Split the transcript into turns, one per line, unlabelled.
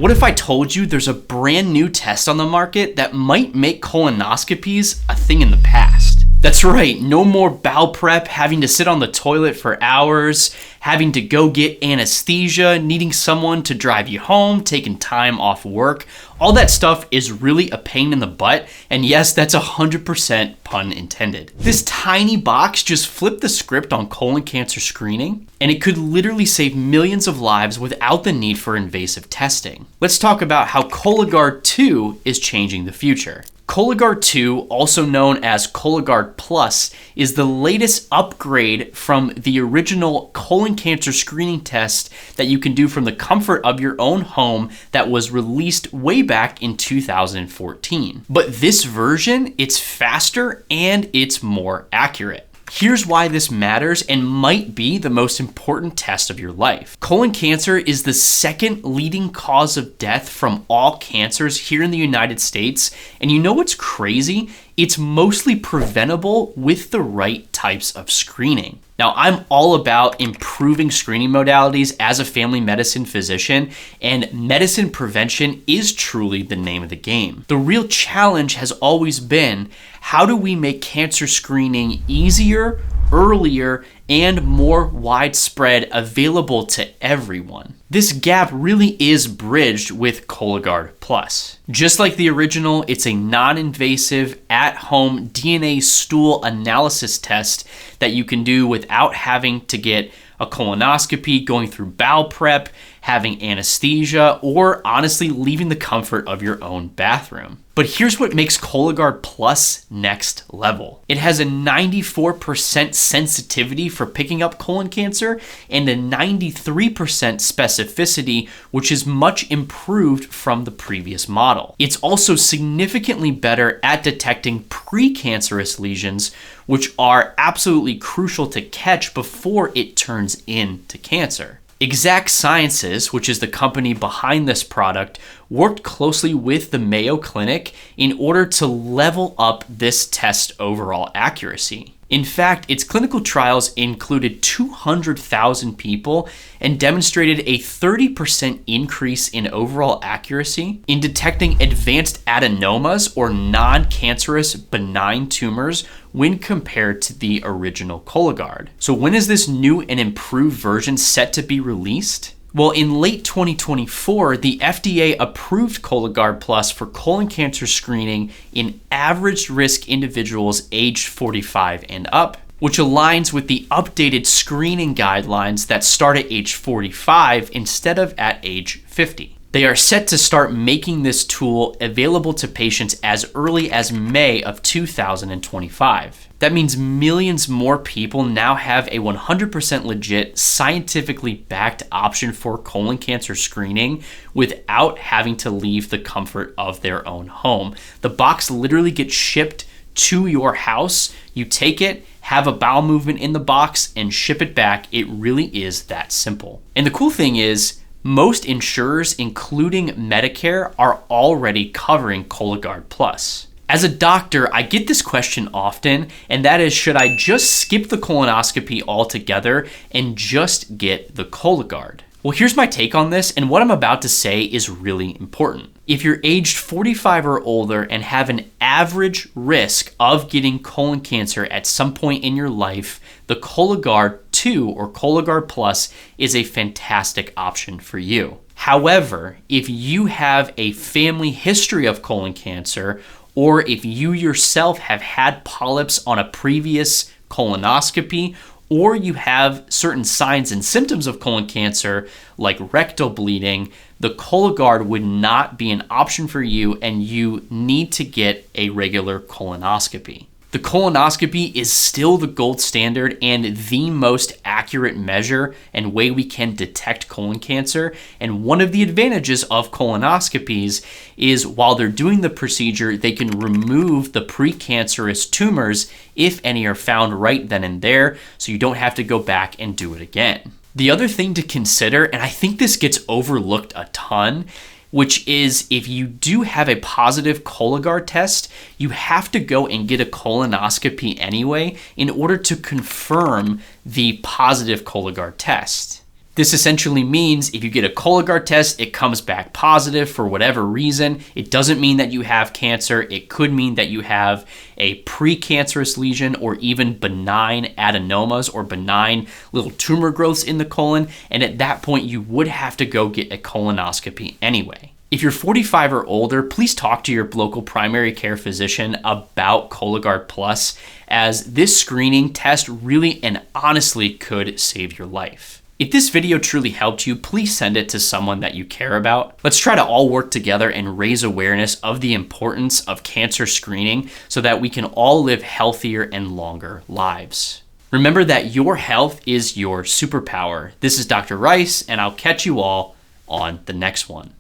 What if I told you there's a brand new test on the market that might make colonoscopies a thing in the past? That's right, no more bowel prep, having to sit on the toilet for hours, having to go get anesthesia, needing someone to drive you home, taking time off work. All that stuff is really a pain in the butt, and yes, that's 100% pun intended. This tiny box just flipped the script on colon cancer screening, and it could literally save millions of lives without the need for invasive testing. Let's talk about how Cologuard 2 is changing the future. Cologuard 2, also known as Cologuard Plus, is the latest upgrade from the original colon cancer screening test that you can do from the comfort of your own home that was released way back in 2014. But this version, it's faster and it's more accurate. Here's why this matters and might be the most important test of your life. Colon cancer is the second leading cause of death from all cancers here in the United States. And you know what's crazy? It's mostly preventable with the right types of screening. Now, I'm all about improving screening modalities as a family medicine physician, and medicine prevention is truly the name of the game. The real challenge has always been, how do we make cancer screening easier, earlier, and more widespread, available to everyone? This gap really is bridged with Cologuard Plus. Just like the original, it's a non-invasive, at-home DNA stool analysis test that you can do without having to get a colonoscopy, going through bowel prep, having anesthesia, or honestly leaving the comfort of your own bathroom. But here's what makes Cologuard Plus next level. It has a 94% sensitivity for picking up colon cancer and a 93% specificity, which is much improved from the previous model. It's also significantly better at detecting precancerous lesions, which are absolutely crucial to catch before it turns into cancer. Exact Sciences, which is the company behind this product, worked closely with the Mayo Clinic in order to level up this test's overall accuracy. In fact, its clinical trials included 200,000 people and demonstrated a 30% increase in overall accuracy in detecting advanced adenomas or non-cancerous benign tumors when compared to the original Cologuard. So when is this new and improved version set to be released? Well, in late 2024, the FDA approved Cologuard Plus for colon cancer screening in average risk individuals aged 45 and up, which aligns with the updated screening guidelines that start at age 45 instead of at age 50. They are set to start making this tool available to patients as early as May of 2025. That means millions more people now have a 100% legit, scientifically backed option for colon cancer screening without having to leave the comfort of their own home. The box literally gets shipped to your house. You take it, have a bowel movement in the box, and ship it back. It really is that simple. And the cool thing is, most insurers, including Medicare, are already covering Cologuard Plus. As a doctor, I get this question often, and that is, should I just skip the colonoscopy altogether and just get the Cologuard? Well, here's my take on this, and what I'm about to say is really important. If you're aged 45 or older and have an average risk of getting colon cancer at some point in your life, the Cologuard 2 or Cologuard Plus is a fantastic option for you. However, if you have a family history of colon cancer, or if you yourself have had polyps on a previous colonoscopy, or you have certain signs and symptoms of colon cancer like rectal bleeding, the Cologuard would not be an option for you, and you need to get a regular colonoscopy. The colonoscopy is still the gold standard and the most accurate measure and way we can detect colon cancer. And one of the advantages of colonoscopies is while they're doing the procedure, they can remove the precancerous tumors if any are found right then and there, so you don't have to go back and do it again. The other thing to consider, and I think this gets overlooked a ton, which is if you do have a positive Cologuard test, you have to go and get a colonoscopy anyway in order to confirm the positive Cologuard test. This essentially means if you get a Cologuard test, it comes back positive for whatever reason. It doesn't mean that you have cancer. It could mean that you have a precancerous lesion or even benign adenomas or benign little tumor growths in the colon. And at that point, you would have to go get a colonoscopy anyway. If you're 45 or older, please talk to your local primary care physician about Cologuard Plus, as this screening test really and honestly could save your life. If this video truly helped you, please send it to someone that you care about. Let's try to all work together and raise awareness of the importance of cancer screening so that we can all live healthier and longer lives. Remember that your health is your superpower. This is Dr. Rice, and I'll catch you all on the next one.